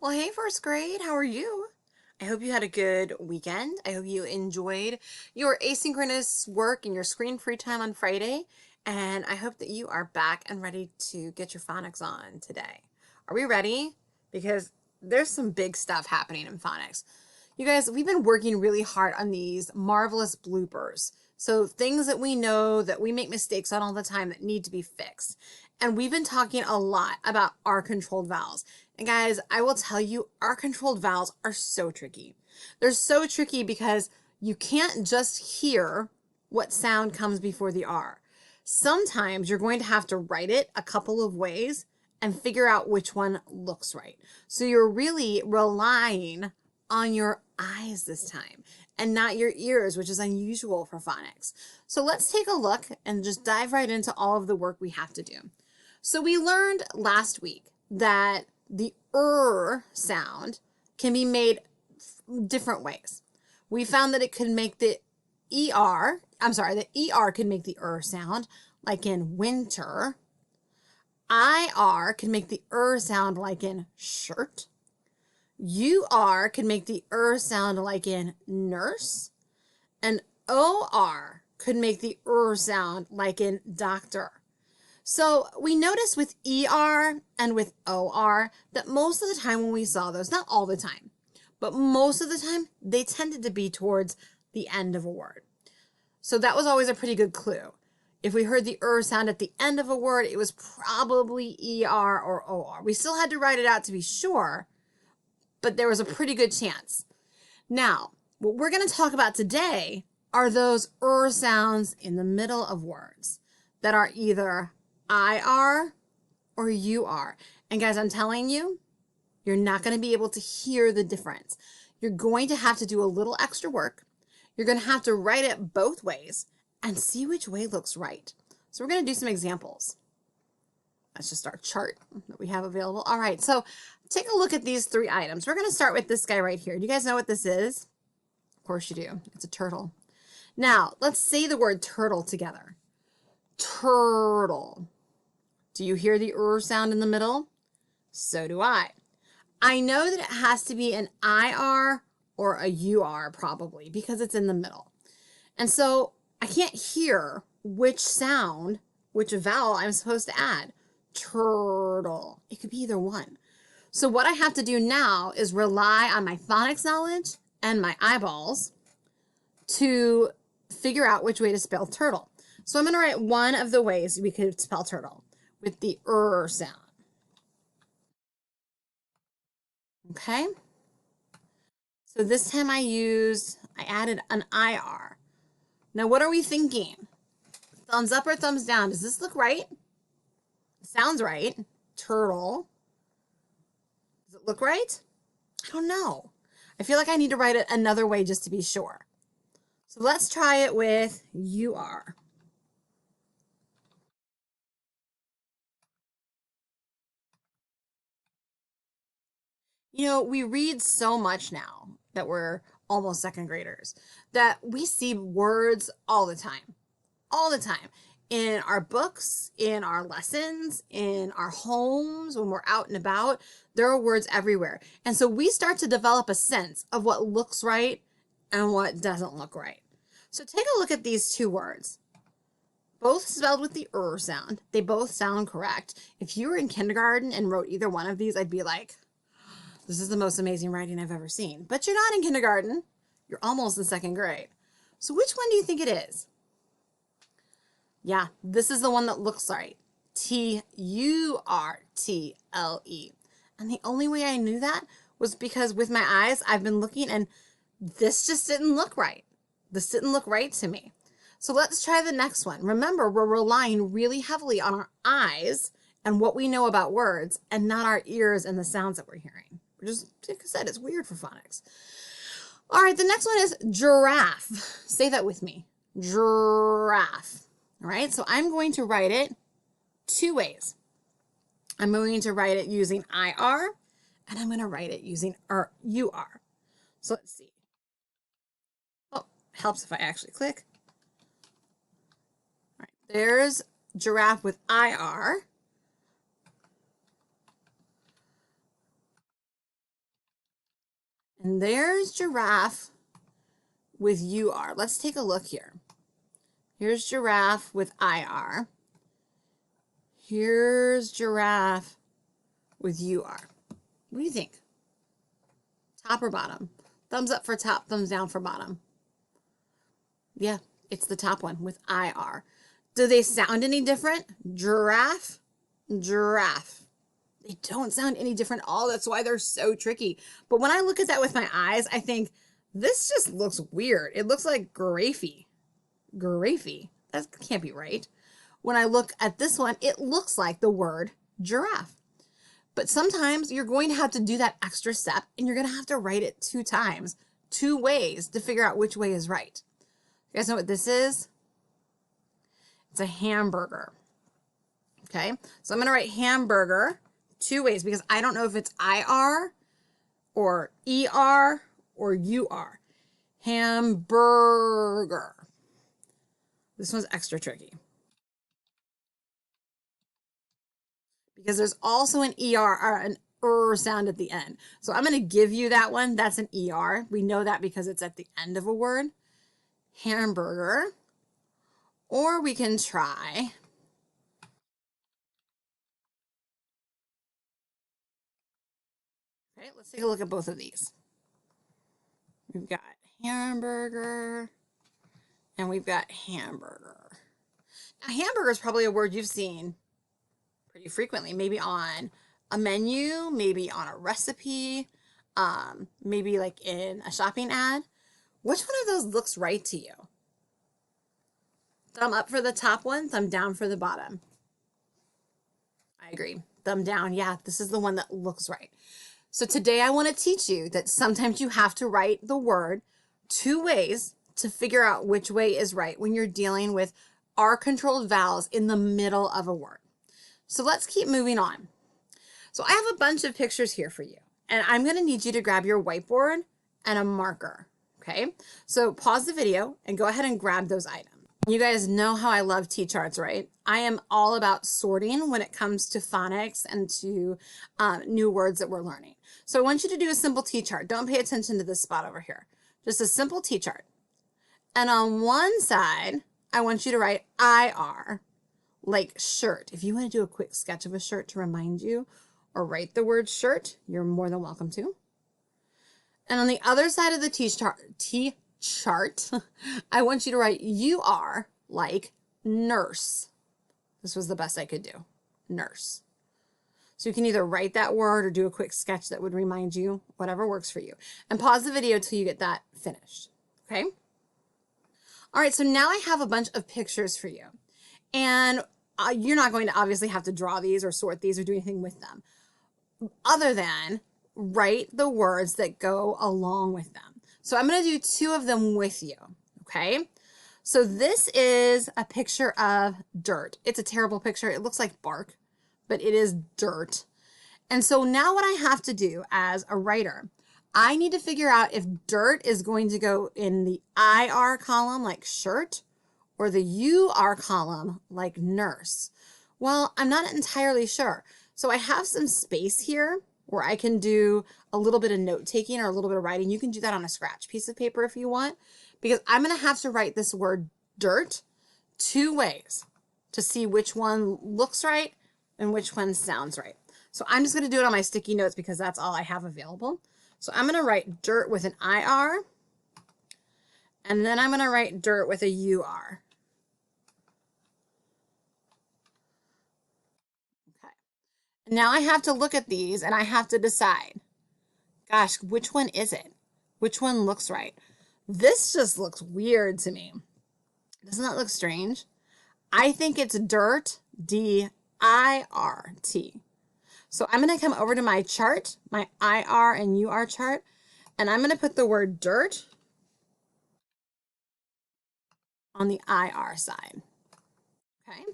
Well, hey, first grade, how are you? I hope you had a good weekend. I hope you enjoyed your asynchronous work and your screen-free time on Friday. And I hope that you are back and ready to get your phonics on today. Are we ready? Because there's some big stuff happening in phonics. You guys, we've been working really hard on these marvelous bloopers. So things that we know that we make mistakes on all the time that need to be fixed. And we've been talking a lot about our controlled vowels. And guys, I will tell you, our controlled vowels are so tricky. They're so tricky because you can't just hear what sound comes before the R. Sometimes you're going to have to write it a couple of ways and figure out which one looks right. So you're really relying on your eyes this time and not your ears, which is unusual for phonics. So let's take a look and just dive right into all of the work we have to do. So we learned last week that the sound can be made different ways. We found that it could make the the ER could make the sound, like in winter. IR can make the sound like in shirt. UR can make the sound like in nurse. And OR could make the sound like in doctor. So we noticed with ER and with OR that most of the time when we saw those, not all the time, but most of the time, they tended to be towards the end of a word. So that was always a pretty good clue. If we heard the sound at the end of a word, it was probably ER or OR. We still had to write it out to be sure, but there was a pretty good chance. Now, what we're going to talk about today are those sounds in the middle of words that are either IR or UR. And guys, I'm telling you, you're not going to be able to hear the difference. You're going to have to do a little extra work. You're going to have to write it both ways and see which way looks right. So we're going to do some examples. That's just our chart that we have available. All right, so take a look at these three items. We're going to start with this guy right here. Do you guys know what this is? Of course you do. It's a turtle. Now, let's say the word turtle together. Turtle. Do you hear the sound in the middle? So do I. I know that it has to be an IR or a UR probably because it's in the middle. And so I can't hear which sound, which vowel I'm supposed to add. Turtle. It could be either one. So what I have to do now is rely on my phonics knowledge and my eyeballs to figure out which way to spell turtle. So I'm going to write one of the ways we could spell turtle with the sound. Okay. So this time I added an IR. Now what are we thinking? Thumbs up or thumbs down? Does this look right? It sounds right. Turtle. Does it look right? I don't know. I feel like I need to write it another way just to be sure. So let's try it with UR. You know, we read so much now that we're almost second graders that we see words all the time, in our books, in our lessons, in our homes, when we're out and about. There are words everywhere. And so we start to develop a sense of what looks right and what doesn't look right. So take a look at these two words. Both spelled with the sound. They both sound correct. If you were in kindergarten and wrote either one of these, I'd be like, this is the most amazing writing I've ever seen. But you're not in kindergarten. You're almost in second grade. So which one do you think it is? Yeah, this is the one that looks right. Turtle. And the only way I knew that was because with my eyes, I've been looking and this just didn't look right. This didn't look right to me. So let's try the next one. Remember, we're relying really heavily on our eyes and what we know about words and not our ears and the sounds that we're hearing. Just like I said, it's weird for phonics. All right, the next one is giraffe. Say that with me. Giraffe. All right, so I'm going to write it two ways. I'm going to write it using IR, and I'm going to write it using UR. So let's see. Oh, helps if I actually click. All right, there's giraffe with IR. And there's giraffe with UR. Let's take a look here. Here's giraffe with IR. Here's giraffe with UR. What do you think? Top or bottom? Thumbs up for top, thumbs down for bottom. Yeah, it's the top one with IR. Do they sound any different? Giraffe, giraffe. They don't sound any different at all. That's why they're so tricky. But when I look at that with my eyes, I think this just looks weird. It looks like Giraffe. Giraffe. That can't be right. When I look at this one, it looks like the word giraffe. But sometimes you're going to have to do that extra step and you're going to have to write it 2 times, 2 ways to figure out which way is right. You guys know what this is? It's a hamburger. Okay, so I'm going to write hamburger 2 ways because I don't know if it's IR or ER or UR. Hamburger. This one's extra tricky because there's also an ER or an sound at the end. So I'm going to give you that one. That's an ER. We know that because it's at the end of a word. Hamburger. Or we can try okay, let's take a look at both of these. We've got hamburger and we've got hamburger. Now, hamburger is probably a word you've seen pretty frequently, maybe on a menu, maybe on a recipe, maybe like in a shopping ad. Which one of those looks right to you? Thumb up for the top one, thumb down for the bottom. I agree. Thumb down. Yeah, this is the one that looks right. So today I want to teach you that sometimes you have to write the word 2 ways to figure out which way is right when you're dealing with R-controlled vowels in the middle of a word. So let's keep moving on. So I have a bunch of pictures here for you, and I'm going to need you to grab your whiteboard and a marker, okay? So pause the video and go ahead and grab those items. You guys know how I love T-charts, right? I am all about sorting when it comes to phonics and to new words that we're learning. So I want you to do a simple T-chart. Don't pay attention to this spot over here. Just a simple T-chart. And on one side, I want you to write IR, like shirt. If you want to do a quick sketch of a shirt to remind you or write the word shirt, you're more than welcome to. And on the other side of the T-chart, I want you to write UR like nurse. This was the best I could do, nurse. So you can either write that word or do a quick sketch that would remind you, whatever works for you. And pause the video till you get that finished, okay? All right, so now I have a bunch of pictures for you. And you're not going to obviously have to draw these or sort these or do anything with them, other than write the words that go along with them. So I'm going to do 2 of them with you, okay? So this is a picture of dirt. It's a terrible picture. It looks like bark, but it is dirt. And so now what I have to do as a writer, I need to figure out if dirt is going to go in the IR column like shirt or the UR column like nurse. Well, I'm not entirely sure. So I have some space here where I can do a little bit of note taking or a little bit of writing. You can do that on a scratch piece of paper if you want, because I'm going to have to write this word dirt 2 ways to see which one looks right and which one sounds right. So I'm just going to do it on my sticky notes because that's all I have available. So I'm going to write dirt with an IR, and then I'm going to write dirt with a UR. Okay. Now I have to look at these and I have to decide, gosh, which one is it? Which one looks right? This just looks weird to me. Doesn't that look strange? I think it's dirt, D-I-R-T. So I'm going to come over to my chart, my IR and UR chart, and I'm going to put the word dirt on the IR side. Okay.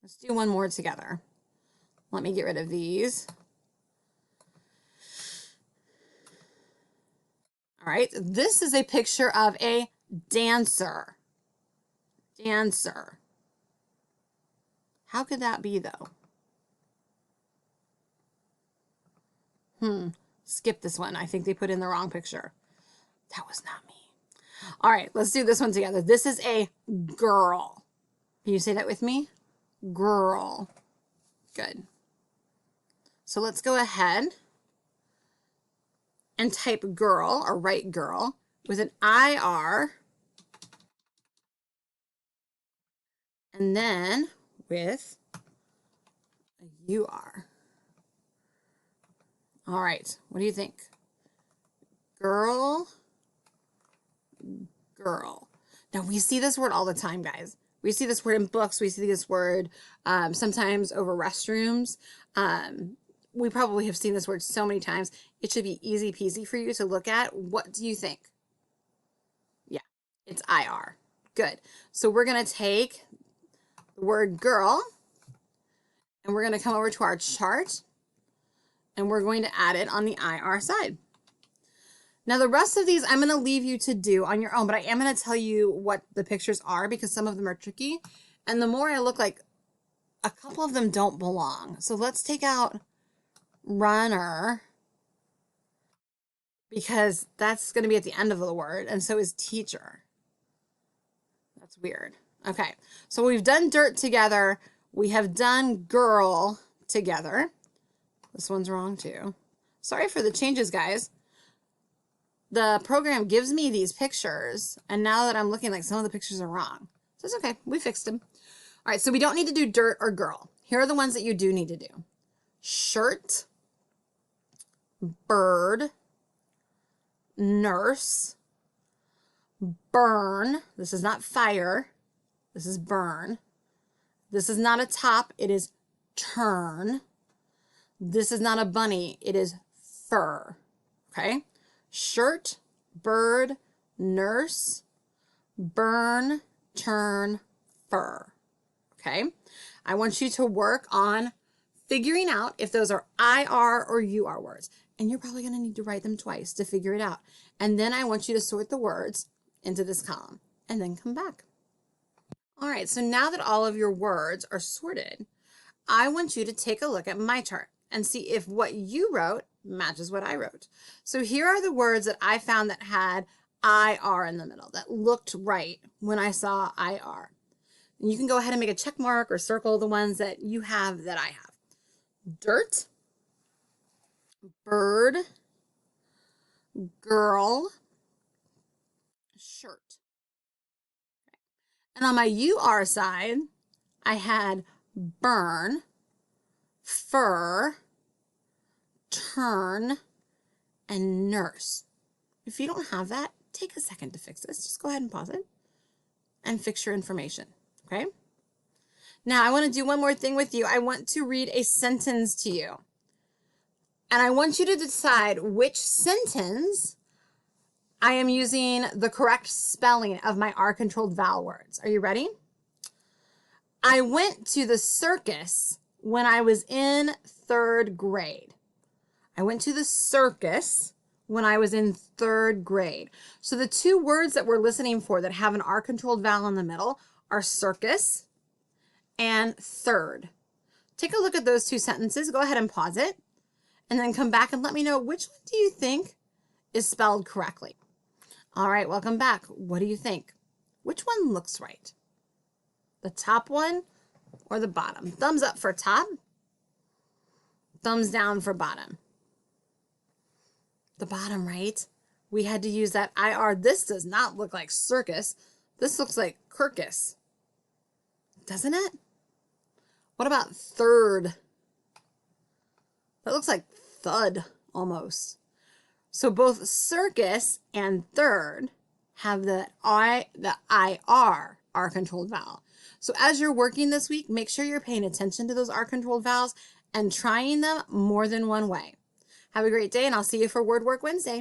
Let's do one more together. Let me get rid of these. All right. This is a picture of a dancer. Dancer. How could that be though? skip this one. I think they put in the wrong picture. That was not me. All right, let's do this one together. This is a girl. Can you say that with me? Girl. Good. So let's go ahead and type girl, or write girl, with an IR, and then with a UR. All right, what do you think? Girl, girl. Now we see this word all the time, guys. We see this word in books. We see this word sometimes over restrooms. We probably have seen this word so many times. It should be easy peasy for you to look at. What do you think? Yeah, it's IR. Good. So we're going to take the word girl, and we're going to come over to our chart, and we're going to add it on the IR side. Now the rest of these I'm going to leave you to do on your own, but I am going to tell you what the pictures are because some of them are tricky. And the more I look, like a couple of them don't belong. So let's take out runner, because that's going to be at the end of the word, and so is teacher. That's weird. Okay, so we've done dirt together. We have done girl together. This one's wrong too. Sorry for the changes, guys. The program gives me these pictures, and now that I'm looking, like some of the pictures are wrong. So it's okay. We fixed them. All right, so we don't need to do dirt or girl. Here are the ones that you do need to do. Shirt, bird, nurse, burn. This is not fire. This is burn. This is not a top. It is turn. This is not a bunny. It is fur. Okay? Shirt, bird, nurse, burn, turn, fur. Okay? I want you to work on figuring out if those are IR or UR words. And you're probably going to need to write them twice to figure it out. And then I want you to sort the words into this column and then come back. All right, so now that all of your words are sorted, I want you to take a look at my chart and see if what you wrote matches what I wrote. So here are the words that I found that had IR in the middle, that looked right when I saw IR. And you can go ahead and make a check mark or circle the ones that you have that I have. Dirt, bird, girl, shirt. And on my UR side, I had burn, fur, turn, and nurse. If you don't have that, take a second to fix this. Just go ahead and pause it and fix your information, okay? Now, I want to do one more thing with you. I want to read a sentence to you. And I want you to decide which sentence I am using the correct spelling of my R-controlled vowel words. Are you ready? I went to the circus when I was in 3rd grade. I went to the circus when I was in 3rd grade. So the two words that we're listening for that have an R-controlled vowel in the middle are circus and third. Take a look at those two sentences. Go ahead and pause it and then come back and let me know which one do you think is spelled correctly. All right, welcome back. What do you think? Which one looks right? The top one or the bottom? Thumbs up for top. Thumbs down for bottom. The bottom, right? We had to use that IR. This does not look like circus. This looks like circus. Doesn't it? What about third? That looks like thud almost. So both circus and third have the IR, R-controlled vowel. So as you're working this week, make sure you're paying attention to those R-controlled vowels and trying them more than one way. Have a great day, and I'll see you for Word Work Wednesday.